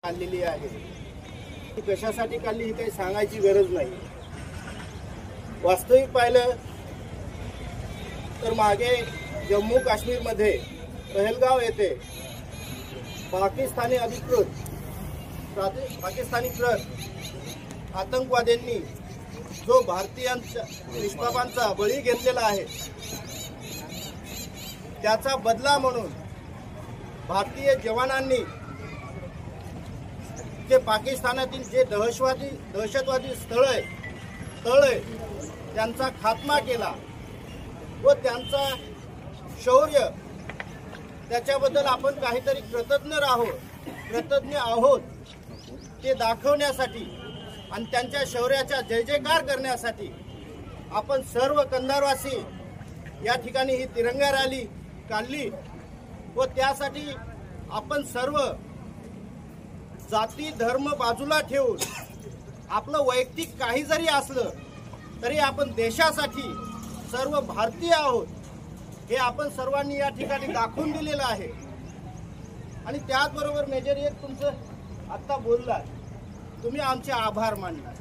काढलेली आहे ती कशासाठी काढली ही काही सांगायची गरज नाही। वास्तविक पाहिलं तर मागे जम्मू काश्मीर मध्ये पहलगाव येथे पाकिस्तानी आतंकवाद्यांनी जो भारतीयांच्या निष्पापांचा बळी घेतलेला आहे त्याचा बदला म्हणून भारतीय जवानांनी जे पाकिस्तानातील जे दहशतवादी स्थळ आहे त्यांचा खात्मा केला व त्यांचा शौर्य त्याच्याबद्दल आपण काहीतरी कृतज्ञ आहोत ते दाखवण्यासाठी आणि त्यांच्या शौर्याचा जय जयकार करण्यासाठी आपण सर्व कंधारवासी या ठिकाणी ही तिरंगा रॅली काढली व त्यासाठी आपण सर्व जाती धर्म बाजूला ठेवून आपलं वैयक्तिक काही जरी असलं तरी आपण देशासाठी सर्व भारतीय आहोत हे आपण सर्वांनी या ठिकाणी दाखवून दिलेलं आहे। आणि त्याचबरोबर मेजर एक तुमचं आत्ता बोलला तुम्ही आमचे आभार मानला।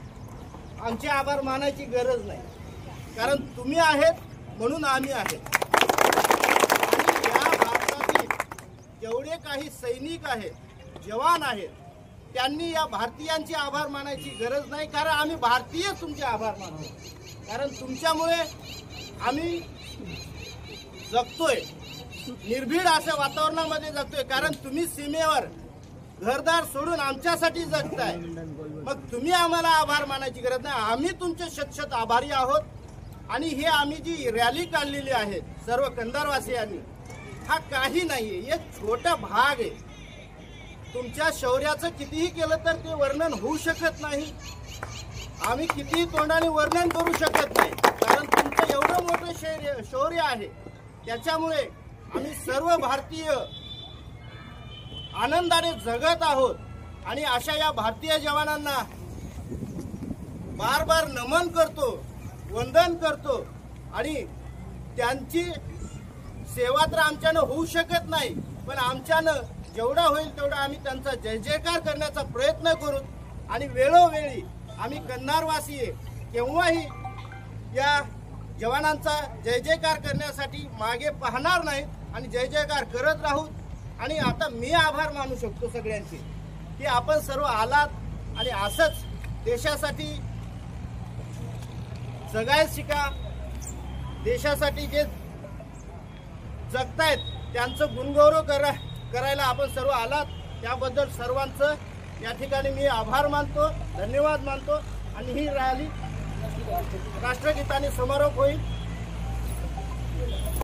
आमचे आभार मानायची गरज नाही कारण तुम्ही आहेत म्हणून आम्ही आहेत। आणि या भारतातील जेवढे काही सैनिक आहेत जवान आहेत त्यांनी या भारतीयांचे आभार मानायची गरज नाही कारण आम्ही भारतीय तुमचे आभार मानतो कारण तुमच्यामुळे आम्ही जगतोय निर्भीड अशा वातावरणामध्ये जगतोय कारण तुम्ही सीमेवर घरदार सोडून आमच्यासाठी जगताय मग तुम्ही आम्हाला आभार मानायची गरज नाही। आम्ही तुमचे शतशत आभारी आहोत। आणि हे आम्ही जी रॅली काढलेली आहे सर्व कंधारवासियांनी हा काही नाहीये एक छोटा भाग आहे। तुमच्या शौर्याचं कितीही केलं तर ते वर्णन होऊ शकत नाही। आम्ही कितीही तोंडाने वर्णन करू शकत नाही कारण तुमचं एवढं मोठं शौर्य आहे त्याच्यामुळे आम्ही सर्व भारतीय आनंदाने जगत आहोत। आणि अशा या भारतीय जवानांना बार बार नमन करतो वंदन करतो आणि त्यांची सेवा तर आमच्यानं होऊ शकत नाही पण आमच्यानं जेवढा होईल तेवढा आम्ही त्यांचा जय जयकार करण्याचा प्रयत्न करू। आणि वेळोवेळी आम्ही कंधारवासी केव्हाही या जवानांचा जय जयकार करण्यासाठी मागे पाहणार नाही आणि जय जयकार करत राहू। आणि आता मी आभार मानू शकतो सगळ्यांचे की आपण सर्व आलात आणि असंच देशासाठी जगायला शिका। देशासाठी जे जगतायत त्यांचं गुणगौरव करायला आपण सर्व आलात त्याबद्दल सर्वांचं या ठिकाणी मी आभार मानतो धन्यवाद मानतो। आणि ही रॅली राष्ट्रगीताने समारोप होईल।